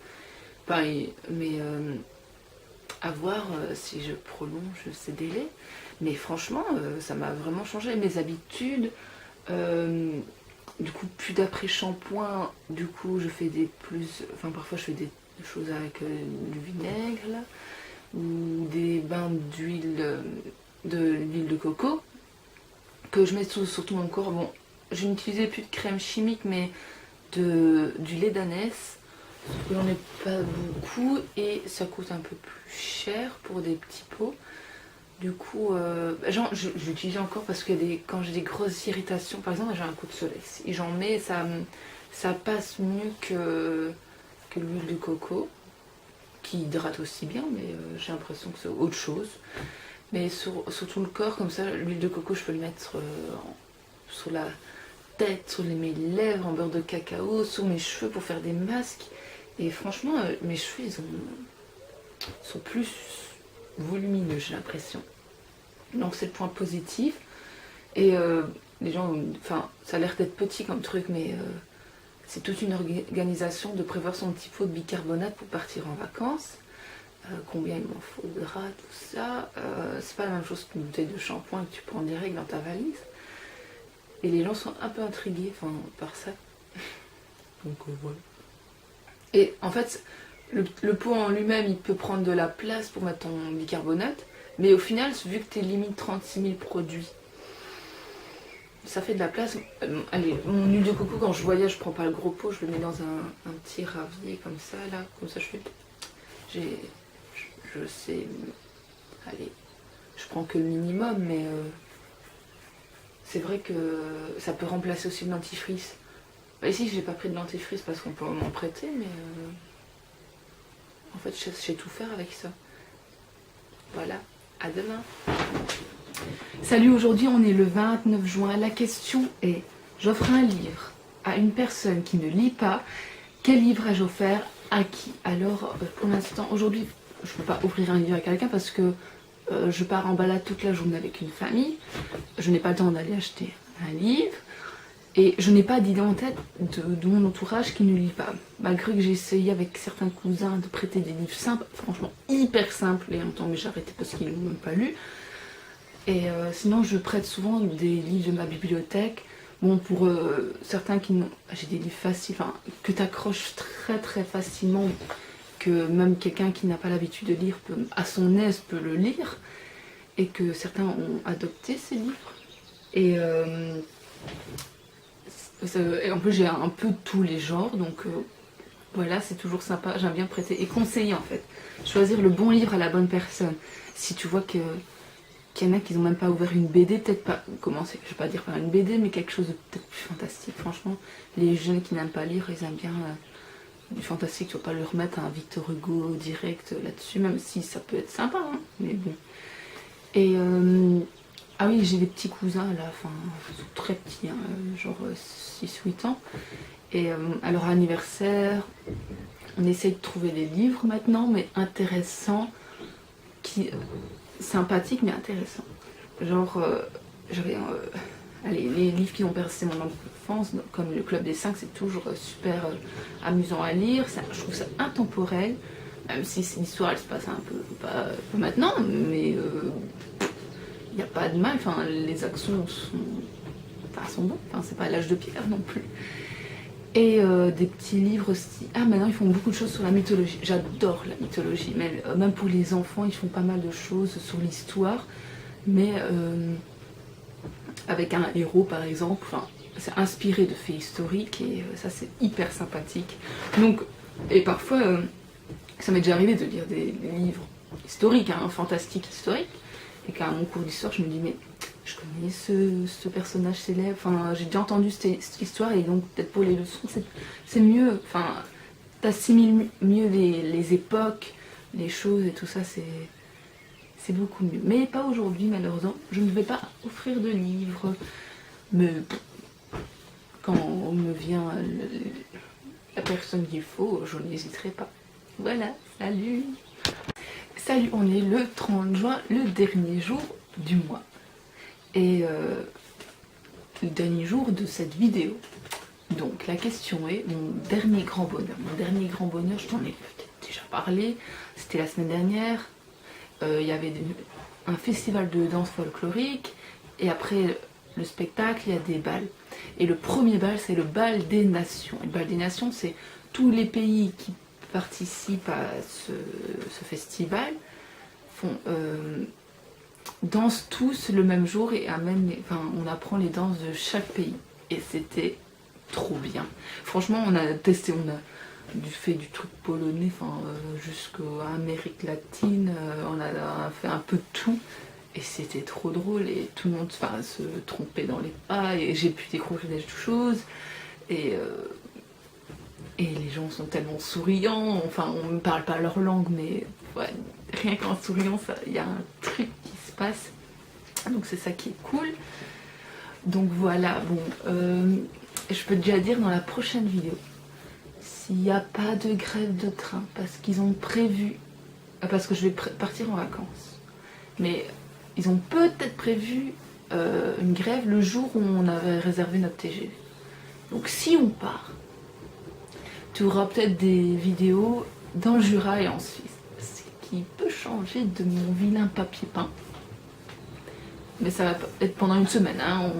Pareil, mais à voir si je prolonge ces délais. Mais franchement ça m'a vraiment changé mes habitudes. Du coup, plus d'après shampoing, du coup, je fais parfois je fais des choses avec du vinaigre, là, ou des bains d'huile de coco, que je mets sur tout mon corps. Bon, je n'utilisais plus de crème chimique, mais du lait d'ânesse. J'en ai pas beaucoup, et ça coûte un peu plus cher pour des petits pots. Du coup, j'utilise encore parce que quand j'ai des grosses irritations, par exemple, j'ai un coup de soleil. Si j'en mets, ça passe mieux que l'huile de coco, qui hydrate aussi bien, mais j'ai l'impression que c'est autre chose. Mais sur tout le corps, comme ça, l'huile de coco, je peux le mettre sur la tête, sur mes lèvres, en beurre de cacao, sur mes cheveux pour faire des masques. Et franchement, mes cheveux, sont plus volumineux, j'ai l'impression. Donc c'est le point positif. Et les gens, enfin ça a l'air d'être petit comme truc, mais c'est toute une organisation de prévoir son petit pot de bicarbonate pour partir en vacances. Combien il m'en faudra, tout ça. C'est pas la même chose qu'une bouteille de shampoing que tu prends direct dans ta valise. Et les gens sont un peu intrigués par ça. Donc voilà. Et en fait, le pot en lui-même, il peut prendre de la place pour mettre ton bicarbonate, mais au final, vu que tu es limite 36 000 produits, ça fait de la place. Allez, mon huile de coco, quand je voyage, je prends pas le gros pot, je le mets dans un petit ravier comme ça, là, comme ça je sais, allez, je prends que le minimum, mais c'est vrai que ça peut remplacer aussi le dentifrice. Bah, ici, j'ai pas pris de dentifrice parce qu'on peut m'en prêter, mais en fait, je sais tout faire avec ça. Voilà, à demain. Salut, aujourd'hui on est le 29 juin. La question est, j'offre un livre à une personne qui ne lit pas. Quel livre ai-je offert à qui? Alors, pour l'instant, aujourd'hui, je ne peux pas offrir un livre à quelqu'un parce que je pars en balade toute la journée avec une famille, je n'ai pas le temps d'aller acheter un livre, et je n'ai pas d'idée en tête de mon entourage qui ne lit pas. Malgré que j'ai essayé avec certains cousins de prêter des livres simples, franchement hyper simples, et en même temps mais j'ai arrêté parce qu'ils n'ont même pas lu. Et sinon je prête souvent des livres de ma bibliothèque. Bon, pour certains qui n'ont... J'ai des livres faciles, enfin, que tu accroches très très facilement, que même quelqu'un qui n'a pas l'habitude de lire peut, à son aise peut le lire, et que certains ont adopté ces livres. Et en plus j'ai un peu tous les genres, donc voilà, c'est toujours sympa, j'aime bien prêter et conseiller en fait. Choisir le bon livre à la bonne personne. Si tu vois qu'il y en a qui n'ont même pas ouvert une BD, peut-être pas commencer, je vais pas dire par une BD, mais quelque chose de peut-être plus fantastique. Franchement, les jeunes qui n'aiment pas lire, ils aiment bien du fantastique, tu vas pas leur mettre un Victor Hugo direct là-dessus, même si ça peut être sympa, hein, mais bon. Et ah oui, j'ai des petits cousins là, enfin, ils sont très petits, hein, genre 6-8 ans. Et à leur anniversaire, on essaye de trouver des livres maintenant, mais intéressants, sympathiques mais intéressants. Genre, j'avais allez, les livres qui ont bercé mon enfance, comme le Club des 5, c'est toujours super amusant à lire. Je trouve ça intemporel, même si l'histoire elle se passe un peu, pas maintenant, mais il n'y a pas de mal, enfin, les actions sont bonnes, enfin, c'est pas l'âge de pierre non plus. Et des petits livres aussi. Ah, maintenant ils font beaucoup de choses sur la mythologie. J'adore la mythologie, mais même pour les enfants, ils font pas mal de choses sur l'histoire, mais avec un héros par exemple. Enfin, c'est inspiré de faits historiques et ça c'est hyper sympathique. Donc, et parfois, ça m'est déjà arrivé de lire des livres historiques, hein, fantastiques historiques, et qu'à mon cours d'histoire, je me dis mais je connais ce personnage célèbre, enfin j'ai déjà entendu cette histoire et donc peut-être pour les leçons c'est mieux, enfin t'assimiles mieux les époques, les choses et tout ça, c'est beaucoup mieux. Mais pas aujourd'hui malheureusement, je ne vais pas offrir de livres, mais quand on me vient la personne qu'il faut, je n'hésiterai pas. Voilà, salut! Salut, on est le 30 juin, le dernier jour du mois. Et le dernier jour de cette vidéo. Donc la question est mon dernier grand bonheur. Mon dernier grand bonheur, je t'en ai peut-être déjà parlé, c'était la semaine dernière. Il y avait un festival de danse folklorique et après le spectacle, il y a des bals. Et le premier bal, c'est le bal des nations. Et le bal des nations, c'est tous les pays qui participent à ce festival dansent tous le même jour et on apprend les danses de chaque pays. Et c'était trop bien. Franchement, on a testé, on a fait du truc polonais, jusqu'à Amérique latine, on a fait un peu de tout. Et c'était trop drôle et tout le monde se trompait dans les pas et j'ai pu découvrir des choses. Et les gens sont tellement souriants, enfin on ne parle pas leur langue, mais ouais, rien qu'en souriant, il y a un truc qui se passe. Donc c'est ça qui est cool. Donc voilà, bon, je peux déjà dire dans la prochaine vidéo, s'il n'y a pas de grève de train, parce qu'ils ont prévu, parce que je vais partir en vacances, mais ils ont peut-être prévu une grève le jour où on avait réservé notre TGV. Donc si on part, tu auras peut-être des vidéos dans le Jura et en Suisse, ce qui peut changer de mon vilain papier peint. Mais ça va être pendant une semaine, hein,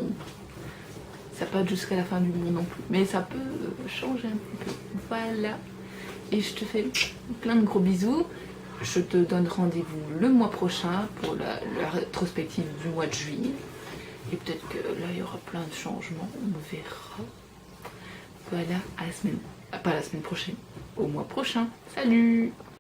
ça va pas être jusqu'à la fin du monde non plus, mais ça peut changer un petit peu. Voilà, et je te fais plein de gros bisous. Je te donne rendez-vous le mois prochain pour la rétrospective du mois de juillet. Et peut-être que là, il y aura plein de changements, on verra. Voilà, à la semaine, pas la semaine prochaine, au mois prochain. Salut!